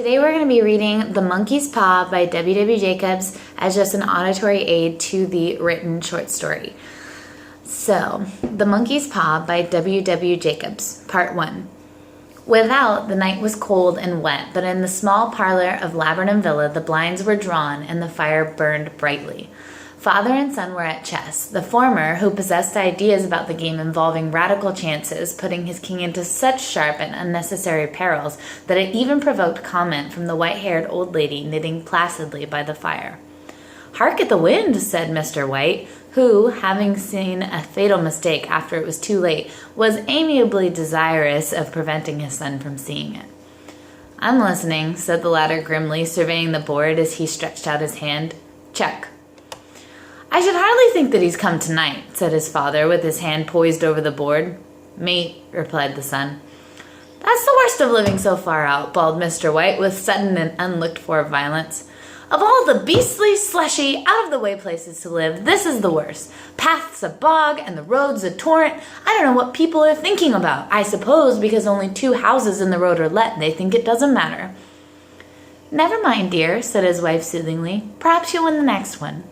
Today we're going to be reading The Monkey's Paw by W.W. Jacobs as just an auditory aid to the written short story. So, The Monkey's Paw by W.W. Jacobs, Part 1. Without, the night was cold and wet, but in the small parlor of Laburnum Villa the blinds were drawn and the fire burned brightly. Father and son were at chess, the former, who possessed ideas about the game involving radical chances, putting his king into such sharp and unnecessary perils that it even provoked comment from the white-haired old lady knitting placidly by the fire. "Hark at the wind," said Mr. White, who, having seen a fatal mistake after it was too late, was amiably desirous of preventing his son from seeing it. "I'm listening," said the latter grimly, surveying the board as he stretched out his hand. "Check." "I should hardly think that he's come tonight," said his father, with his hand poised over the board. "Mate," replied the son. "That's the worst of living so far out," bawled Mr. White, with sudden and unlooked-for violence. "Of all the beastly, slushy, out-of-the-way places to live, this is the worst. Paths a bog, and the roads a torrent. I don't know what people are thinking about. I suppose because only 2 houses in the road are let, they think it doesn't matter." "Never mind, dear," said his wife soothingly. "Perhaps you'll win the next one."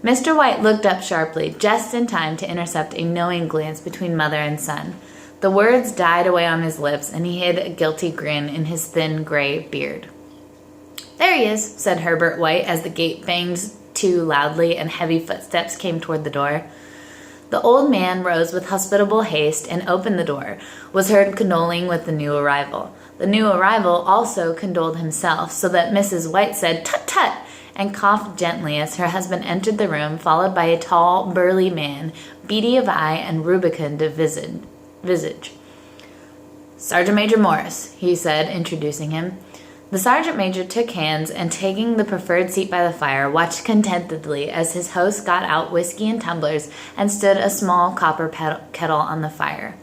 Mr. White looked up sharply, just in time to intercept a knowing glance between mother and son. The words died away on his lips, and he hid a guilty grin in his thin gray beard. "There he is," said Herbert White, as the gate banged to loudly and heavy footsteps came toward the door. The old man rose with hospitable haste and opened the door, was heard condoling with the new arrival. The new arrival also condoled himself, so that Mrs. White said, "Tut, tut!" and coughed gently as her husband entered the room, followed by a tall, burly man, beady of eye and rubicund of visage. "Sergeant Major Morris," he said, introducing him. The sergeant major took hands and, taking the preferred seat by the fire, watched contentedly as his host got out whiskey and tumblers and stood a small copper kettle on the fire.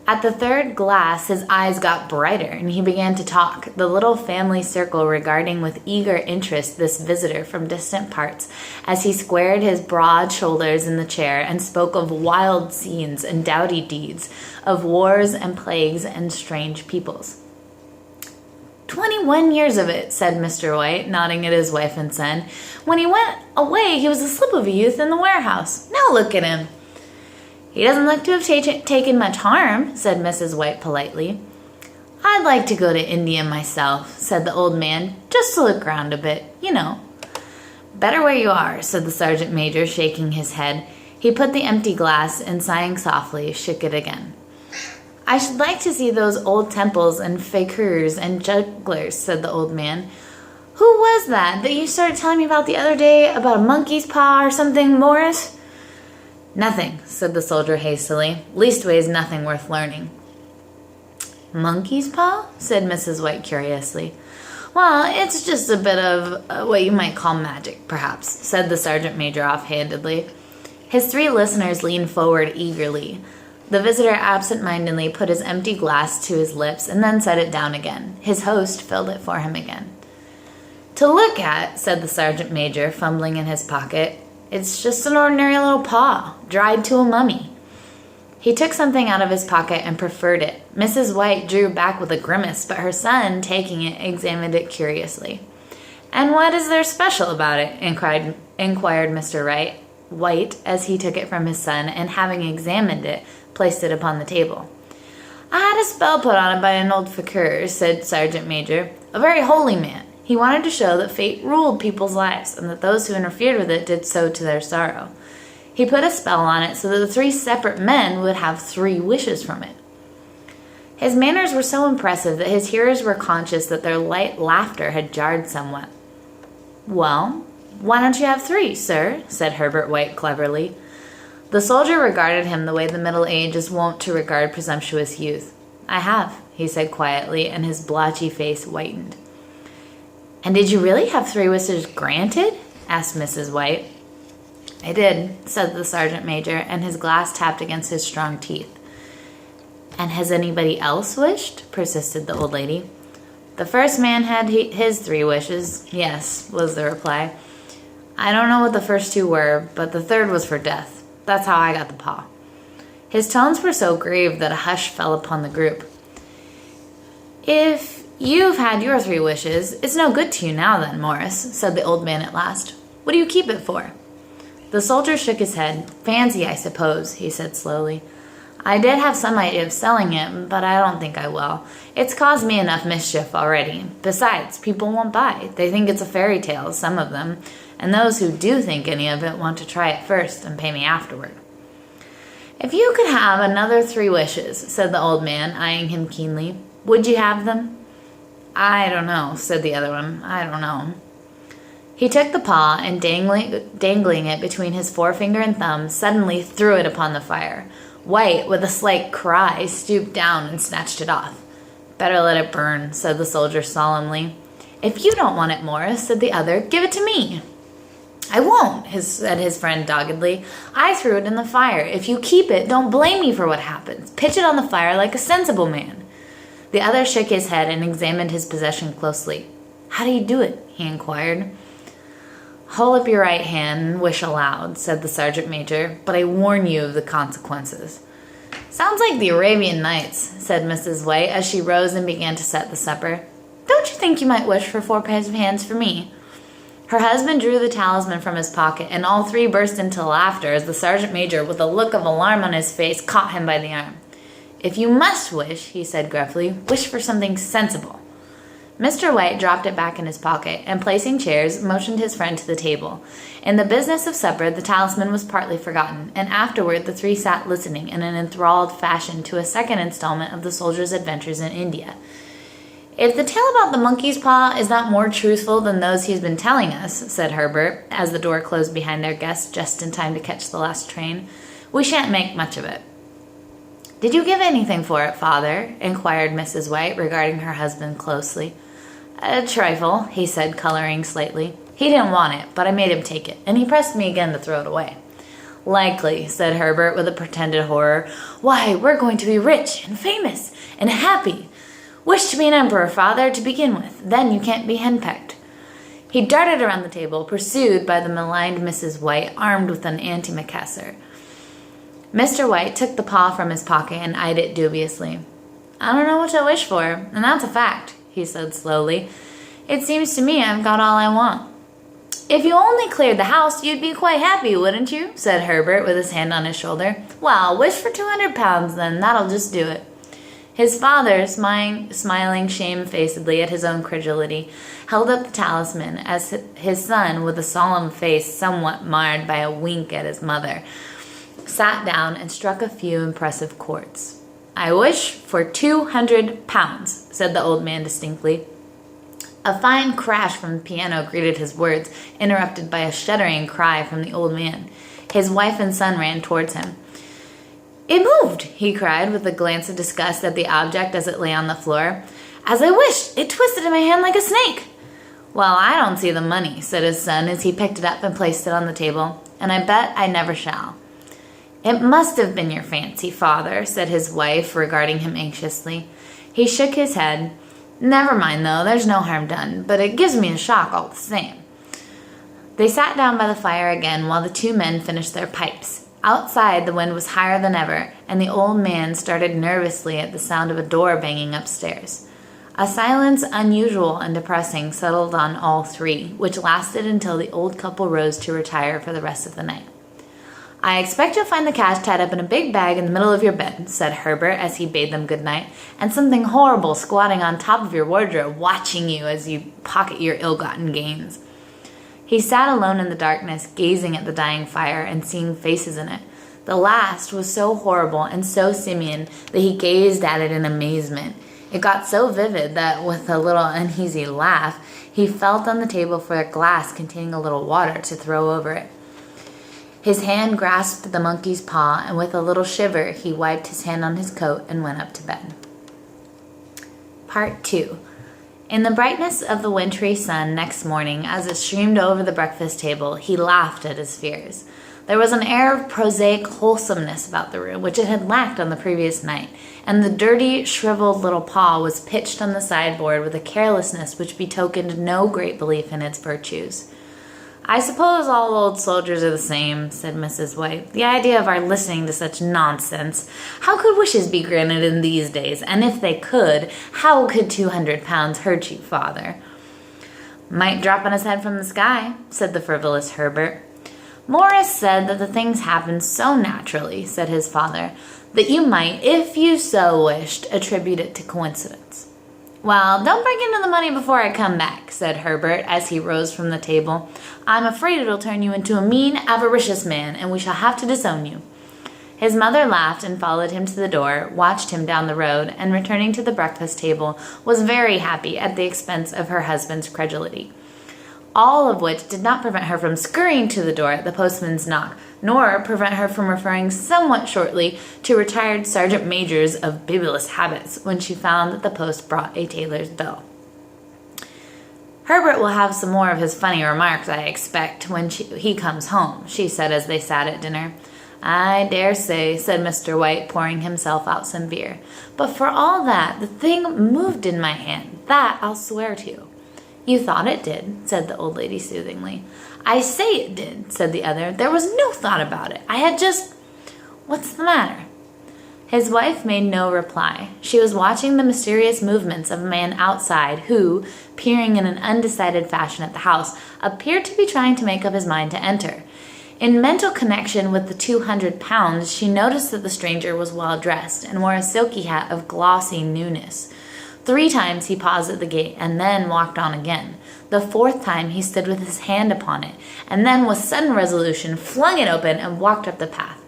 At the third glass, his eyes got brighter, and he began to talk, the little family circle regarding with eager interest this visitor from distant parts, as he squared his broad shoulders in the chair and spoke of wild scenes and doughty deeds, of wars and plagues and strange peoples. 21 years of it," said Mr. White, nodding at his wife and son. "When he went away, he was a slip of a youth in the warehouse. Now look at him." "He doesn't look to have taken much harm," said Mrs. White politely. "I'd like to go to India myself," said the old man, "just to look round a bit, you know." "Better where you are," said the sergeant major, shaking his head. He put the empty glass and, sighing softly, shook it again. "I should like to see those old temples and fakirs and jugglers," said the old man. "Who was that you started telling me about the other day, about a monkey's paw or something, Morris?" "Nothing," said the soldier hastily. "Leastways, nothing worth learning." "Monkey's paw?" said Mrs. White curiously. "Well, it's just a bit of what you might call magic, perhaps," said the sergeant major offhandedly. His 3 listeners leaned forward eagerly. The visitor absent-mindedly put his empty glass to his lips and then set it down again. His host filled it for him again. "To look at," said the sergeant major, fumbling in his pocket, "it's just an ordinary little paw, dried to a mummy." He took something out of his pocket and proffered it. Mrs. White drew back with a grimace, but her son, taking it, examined it curiously. "And what is there special about it?" inquired Mr. White, as he took it from his son, and, having examined it, placed it upon the table. "I had a spell put on it by an old fakir," said Sergeant Major, "a very holy man. He wanted to show that fate ruled people's lives, and that those who interfered with it did so to their sorrow. He put a spell on it so that the 3 separate men would have 3 wishes from it." His manners were so impressive that his hearers were conscious that their light laughter had jarred somewhat. "Well, why don't you have 3, sir?" said Herbert White cleverly. The soldier regarded him the way the Middle Age is wont to regard presumptuous youth. "I have," he said quietly, and his blotchy face whitened. "And did you really have 3 wishes granted?" asked Mrs. White. "I did," said the sergeant major, and his glass tapped against his strong teeth. "And has anybody else wished?" persisted the old lady. "The first man had his 3 wishes, yes," was the reply. "I don't know what the first 2 were, but the third was for death. That's how I got the paw." His tones were so grave that a hush fell upon the group. "If You've had your 3 wishes. It's no good to you now then, Morris, said the old man at last. What do you keep it for? The soldier shook his head. Fancy, I suppose, he said slowly. I did have some idea of selling it, but I don't think I will. It's caused me enough mischief already. Besides, people won't buy. They think it's a fairy tale, some of them, and those who do think any of it want to try it first and pay me afterward. If you could have another 3 wishes, said the old man, eyeing him keenly, would you have them? I don't know, said the other one. I don't know. He took the paw and, dangling it between his forefinger and thumb, suddenly threw it upon the fire. White, with a slight cry, stooped down and snatched it off. Better let it burn, said the soldier solemnly. If you don't want it, Morris, said the other, give it to me. I won't, said his friend doggedly. I threw it in the fire. If you keep it, don't blame me for what happens. Pitch it on the fire like a sensible man. The other shook his head and examined his possession closely. How do you do it? He inquired. Hold up your right hand and wish aloud, said the sergeant major, but I warn you of the consequences. Sounds like the Arabian Nights, said Mrs. White as she rose and began to set the supper. Don't you think you might wish for 4 pairs of hands for me? Her husband drew the talisman from his pocket, and all 3 burst into laughter as the sergeant major, with a look of alarm on his face, caught him by the arm. If you must wish, he said gruffly, wish for something sensible. Mr. White dropped it back in his pocket, and placing chairs, motioned his friend to the table. In the business of supper, the talisman was partly forgotten, and afterward the 3 sat listening in an enthralled fashion to a second installment of the soldier's adventures in India. If the tale about the monkey's paw is not more truthful than those he's been telling us, said Herbert, as the door closed behind their guest just in time to catch the last train, we shan't make much of it. Did you give anything for it, father? Inquired Mrs. White, regarding her husband closely. A trifle, he said, coloring slightly. He didn't want it, but I made him take it, and he pressed me again to throw it away. Likely, said Herbert with a pretended horror. Why, we're going to be rich and famous and happy. Wish to be an emperor, father, to begin with. Then you can't be henpecked. He darted around the table, pursued by the maligned Mrs. White, armed with an antimacassar. Mr. White took the paw from his pocket and eyed it dubiously. I don't know what to wish for, and that's a fact, he said slowly. It seems to me I've got all I want. If you only cleared the house, you'd be quite happy, wouldn't you? Said Herbert with his hand on his shoulder. Well, wish for 200 pounds then, that'll just do it. His father, smiling shamefacedly at his own credulity, held up the talisman as his son, with a solemn face somewhat marred by a wink at his mother, sat down and struck a few impressive chords. I wish for 200 pounds, said the old man distinctly. A fine crash from the piano greeted his words, interrupted by a shuddering cry from the old man. His wife and son ran towards him. It moved, he cried, with a glance of disgust at the object as it lay on the floor. As I wished, it twisted in my hand like a snake. Well, I don't see the money, said his son as he picked it up and placed it on the table, and I bet I never shall. It must have been your fancy, father, said his wife, regarding him anxiously. He shook his head. Never mind, though, there's no harm done, but it gives me a shock all the same. They sat down by the fire again while the 2 men finished their pipes. Outside, the wind was higher than ever, and the old man started nervously at the sound of a door banging upstairs. A silence unusual and depressing settled on all 3, which lasted until the old couple rose to retire for the rest of the night. I expect you'll find the cash tied up in a big bag in the middle of your bed, said Herbert as he bade them good night, and something horrible squatting on top of your wardrobe, watching you as you pocket your ill-gotten gains. He sat alone in the darkness, gazing at the dying fire and seeing faces in it. The last was so horrible and so simian that he gazed at it in amazement. It got so vivid that, with a little uneasy laugh, he felt on the table for a glass containing a little water to throw over it. His hand grasped the monkey's paw, and with a little shiver he wiped his hand on his coat and went up to bed. Part 2. In the brightness of the wintry sun next morning, as it streamed over the breakfast table, he laughed at his fears. There was an air of prosaic wholesomeness about the room, which it had lacked on the previous night, and the dirty, shriveled little paw was pitched on the sideboard with a carelessness which betokened no great belief in its virtues. "I suppose all old soldiers are the same," said Mrs. White. "The idea of our listening to such nonsense. How could wishes be granted in these days? And if they could, how could 200 pounds hurt you, father?" "Might drop on his head from the sky," said the frivolous Herbert. "Morris said that the things happened so naturally," said his father, "that you might, if you so wished, attribute it to coincidence." "Well, don't break into the money before I come back," said Herbert as he rose from the table. "I'm afraid it'll turn you into a mean, avaricious man, and we shall have to disown you." His mother laughed and followed him to the door, watched him down the road, and returning to the breakfast table, was very happy at the expense of her husband's credulity. All of which did not prevent her from scurrying to the door at the postman's knock, nor prevent her from referring somewhat shortly to retired sergeant majors of bibulous habits when she found that the post brought a tailor's bill. "Herbert will have some more of his funny remarks, I expect, when he comes home," she said as they sat at dinner. "I dare say," said Mr. White, pouring himself out some beer. "But for all that, the thing moved in my hand. That I'll swear to." "You thought it did," said the old lady soothingly. "I say it did," said the other. "There was no thought about it. I had just— What's the matter?" His wife made no reply. She was watching the mysterious movements of a man outside who, peering in an undecided fashion at the house, appeared to be trying to make up his mind to enter. In mental connection with the 200 pounds, she noticed that the stranger was well dressed and wore a silky hat of glossy newness. 3 times he paused at the gate and then walked on again. The 4th time he stood with his hand upon it, and then with sudden resolution flung it open and walked up the path.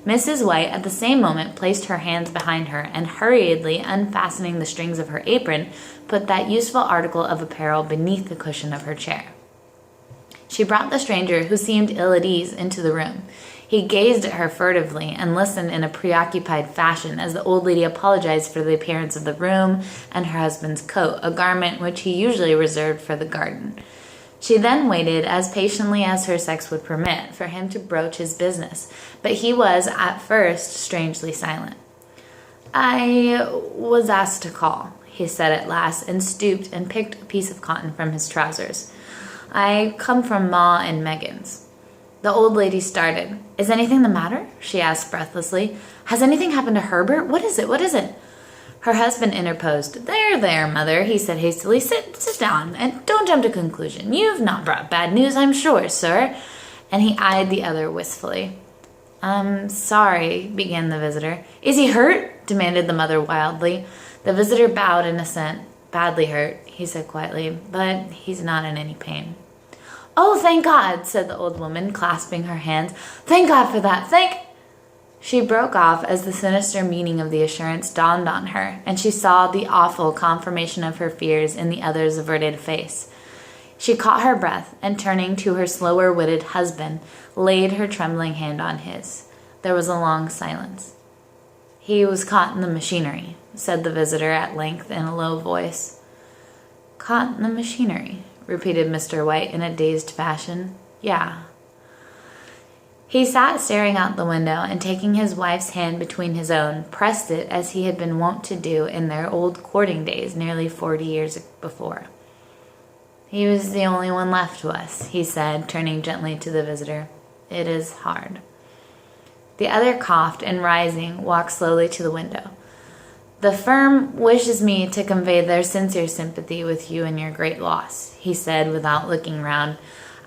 Mrs. White at the same moment placed her hands behind her and hurriedly unfastening the strings of her apron, put that useful article of apparel beneath the cushion of her chair. She brought the stranger, who seemed ill at ease, into the room. He gazed at her furtively and listened in a preoccupied fashion as the old lady apologized for the appearance of the room and her husband's coat, a garment which he usually reserved for the garden. She then waited, as patiently as her sex would permit, for him to broach his business, but he was, at first, strangely silent. "I was asked to call," he said at last, and stooped and picked a piece of cotton from his trousers. "I come from Ma and Megan's." The old lady started. "Is anything the matter?" she asked breathlessly. "Has anything happened to Herbert? What is it? What is it?" Her husband interposed. There, mother," he said hastily. Sit down, and don't jump to conclusion. You've not brought bad news, I'm sure, sir." And he eyed the other wistfully. "I'm sorry," began the visitor. "Is he hurt?" demanded the mother wildly. The visitor bowed in assent. "Badly hurt," he said quietly, "but he's not in any pain." "Oh, thank God," said the old woman, clasping her hands. "Thank God for that. She broke off as the sinister meaning of the assurance dawned on her, and she saw the awful confirmation of her fears in the other's averted face. She caught her breath, and turning to her slower-witted husband, laid her trembling hand on his. There was a long silence. "He was caught in the machinery," said the visitor at length in a low voice. "Caught in the machinery," repeated Mr. White in a dazed fashion. "Yeah." He sat staring out the window, and taking his wife's hand between his own, pressed it as he had been wont to do in their old courting days nearly 40 years before. "He was the only one left to us," he said, turning gently to the visitor. "It is hard." The other coughed, and rising, walked slowly to the window. "The firm wishes me to convey their sincere sympathy with you in your great loss," he said without looking round.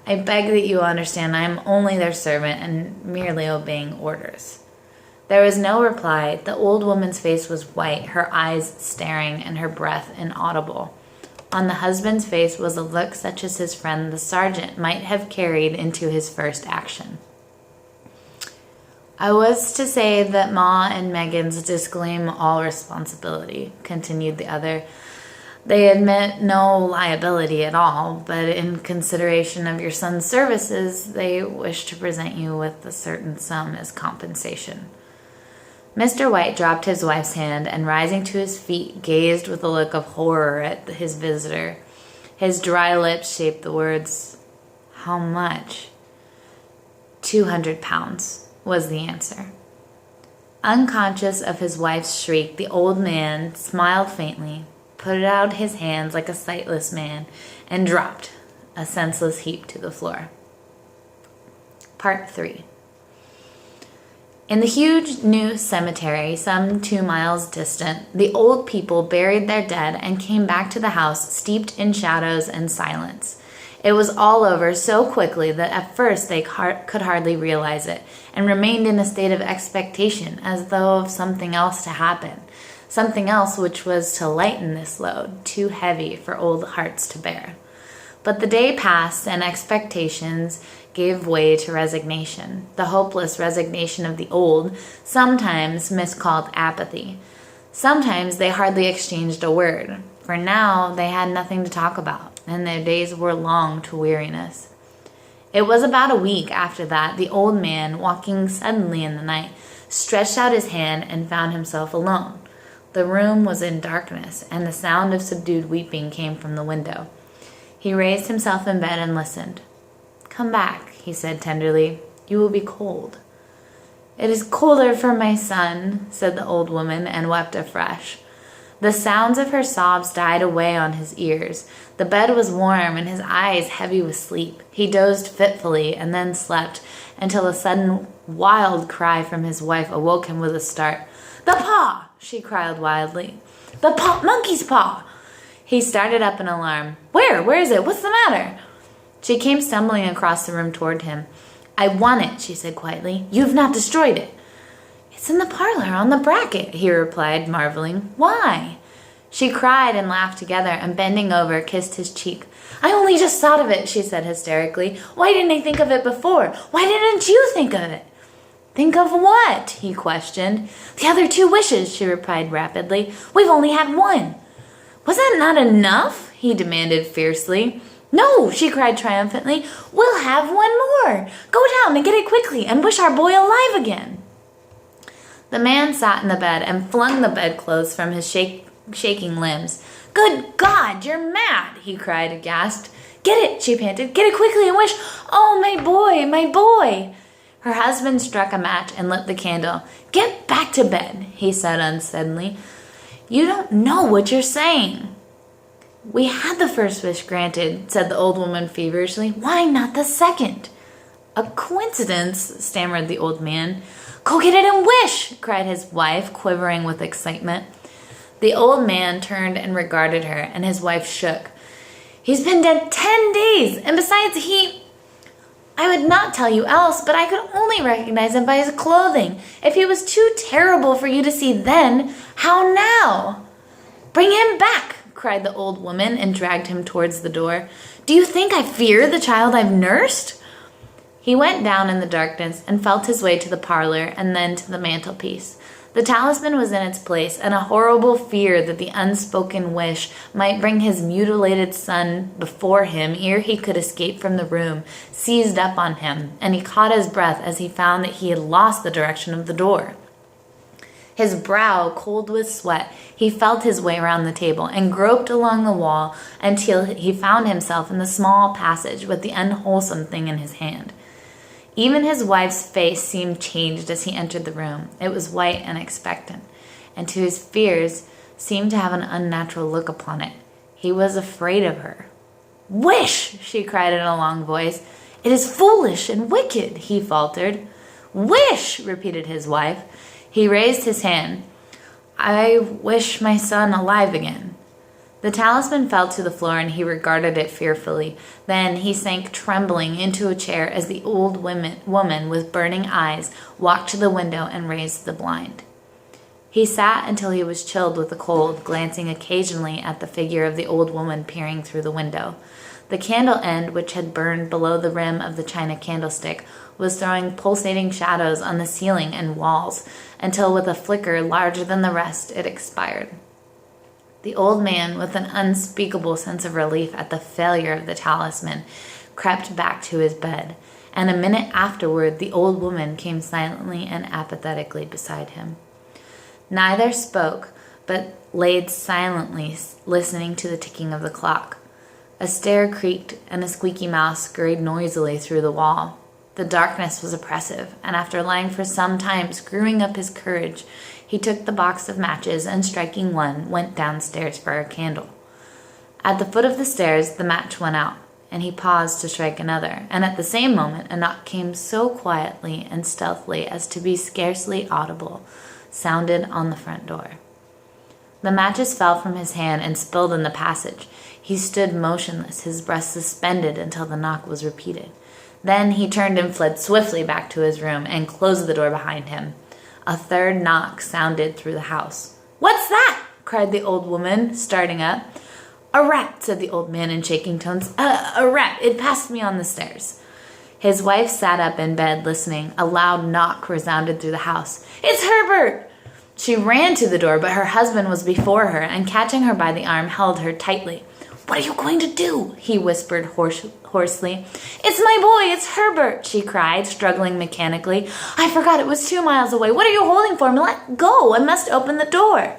"I beg that you understand I am only their servant and merely obeying orders." There was no reply. The old woman's face was white, her eyes staring, and her breath inaudible. On the husband's face was a look such as his friend the sergeant might have carried into his first action. "I was to say that Ma and Megan's disclaim all responsibility," continued the other. "They admit no liability at all, but in consideration of your son's services, they wish to present you with a certain sum as compensation." Mr. White dropped his wife's hand and, rising to his feet, gazed with a look of horror at his visitor. His dry lips shaped the words, "How much?" 200 pounds. Was the answer. Unconscious of his wife's shriek, the old man smiled faintly, put out his hands like a sightless man, and dropped, a senseless heap, to the floor. Part 3. In the huge new cemetery, some 2 miles distant, the old people buried their dead and came back to the house steeped in shadows and silence. It was all over so quickly that at first they could hardly realize it, and remained in a state of expectation as though of something else to happen, something else which was to lighten this load, too heavy for old hearts to bear. But the day passed, and expectations gave way to resignation, the hopeless resignation of the old, sometimes miscalled apathy. Sometimes they hardly exchanged a word, for now they had nothing to talk about, and their days were long to weariness. It was about a week after that the old man, walking suddenly in the night, stretched out his hand and found himself alone. The room was in darkness, and the sound of subdued weeping came from the window. He raised himself in bed and listened. "Come back," he said tenderly. "You will be cold." "It is colder for my son," said the old woman, and wept afresh. The sounds of her sobs died away on his ears. The bed was warm, and his eyes heavy with sleep. He dozed fitfully, and then slept, until a sudden wild cry from his wife awoke him with a start. "The paw!" she cried wildly. "The paw, monkey's paw!" He started up in alarm. Where is it? What's the matter?" She came stumbling across the room toward him. "I want it," she said quietly. "You have not destroyed it." "It's in the parlor on the bracket," he replied, marveling. "Why?" She cried and laughed together, and bending over, kissed his cheek. "I only just thought of it," she said hysterically. "Why didn't I think of it before? Why didn't you think of it?" "Think of what?" he questioned. "The other 2 wishes," she replied rapidly. "We've only had 1. "Was that not enough?" he demanded fiercely. "No," she cried triumphantly. "We'll have 1 more. Go down and get it quickly and wish our boy alive again." The man sat in the bed and flung the bedclothes from his shaking limbs. "Good God, you're mad!" he cried aghast. "Get it," she panted. "Get it quickly and wish, oh, my boy, my boy." Her husband struck a match and lit the candle. "Get back to bed," he said unsteadily. "You don't know what you're saying." "We had the first wish granted," said the old woman feverishly. "Why not the second?" "A coincidence," stammered the old man. "Go get it and wish," cried his wife, quivering with excitement. The old man turned and regarded her, and his wife shook. "He's been dead 10 days, and besides I would not tell you else, but I could only recognize him by his clothing. If he was too terrible for you to see then, how now?" "Bring him back," cried the old woman, and dragged him towards the door. "Do you think I fear the child I've nursed?" He went down in the darkness and felt his way to the parlor and then to the mantelpiece. The talisman was in its place, and a horrible fear that the unspoken wish might bring his mutilated son before him ere he could escape from the room seized up on him, and he caught his breath as he found that he had lost the direction of the door. His brow cold with sweat, he felt his way around the table and groped along the wall until he found himself in the small passage with the unwholesome thing in his hand. Even his wife's face seemed changed as he entered the room. It was white and expectant, and to his fears seemed to have an unnatural look upon it. He was afraid of her. "Wish!" she cried in a long voice. "It is foolish and wicked," he faltered. "Wish!" repeated his wife. He raised his hand. "I wish my son alive again." The talisman fell to the floor, and he regarded it fearfully. Then he sank trembling into a chair as the old woman with burning eyes walked to the window and raised the blind. He sat until he was chilled with the cold, glancing occasionally at the figure of the old woman peering through the window. The candle end, which had burned below the rim of the china candlestick, was throwing pulsating shadows on the ceiling and walls, until with a flicker larger than the rest it expired. The old man, with an unspeakable sense of relief at the failure of the talisman, crept back to his bed, and a minute afterward the old woman came silently and apathetically beside him. Neither spoke, but laid silently listening to the ticking of the clock. A stair creaked, and a squeaky mouse scurried noisily through the wall. The darkness was oppressive, and after lying for some time screwing up his courage, he took the box of matches and, striking one, went downstairs for a candle. At the foot of the stairs the match went out. and he paused to strike another, and at the same moment a knock came so quietly and stealthily as to be scarcely audible, sounded on the front door. The matches fell from his hand and spilled in the passage. He stood motionless, his breath suspended until the knock was repeated. Then he turned and fled swiftly back to his room and closed the door behind him. A third knock sounded through the house. "What's that?" cried the old woman, starting up. "A rat," said the old man in shaking tones. A rat. It passed me on the stairs." His wife sat up in bed listening. A loud knock resounded through the house. "It's Herbert!" She ran to the door, but her husband was before her, and catching her by the arm, held her tightly. "What are you going to do?" he whispered hoarsely. "It's my boy, it's Herbert," she cried, struggling mechanically. "I forgot it was 2 miles away. What are you holding for? Let go. I must open the door."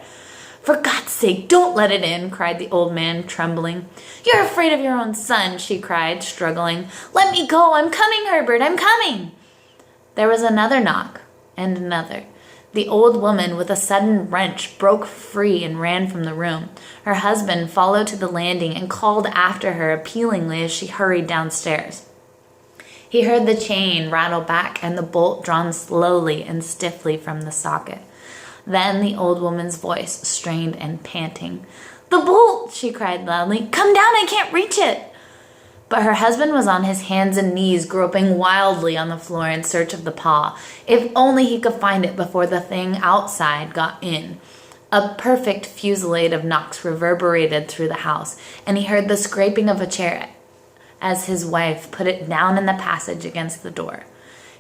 "For God's sake, don't let it in," cried the old man, trembling. "You're afraid of your own son," she cried, struggling. "Let me go. I'm coming, Herbert, I'm coming." There was another knock, and another. The old woman, with a sudden wrench, broke free and ran from the room. Her husband followed to the landing and called after her appealingly as she hurried downstairs. He heard the chain rattle back and the bolt drawn slowly and stiffly from the socket. Then the old woman's voice, strained and panting. "The bolt!" she cried loudly. "Come down, I can't reach it!" But her husband was on his hands and knees, groping wildly on the floor in search of the paw. If only he could find it before the thing outside got in. A perfect fusillade of knocks reverberated through the house, and he heard the scraping of a chair as his wife put it down in the passage against the door.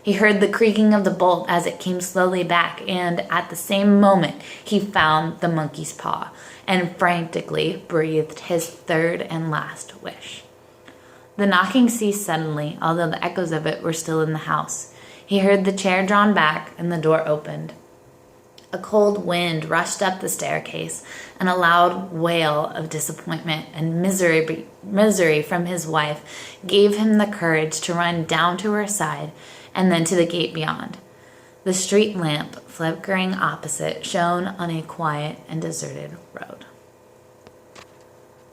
He heard the creaking of the bolt as it came slowly back, and at the same moment he found the monkey's paw and frantically breathed his third and last wish. The knocking ceased suddenly, although the echoes of it were still in the house. He heard the chair drawn back and the door opened. A cold wind rushed up the staircase, and a loud wail of disappointment and misery from his wife gave him the courage to run down to her side and then to the gate beyond. The street lamp, flickering opposite, shone on a quiet and deserted road.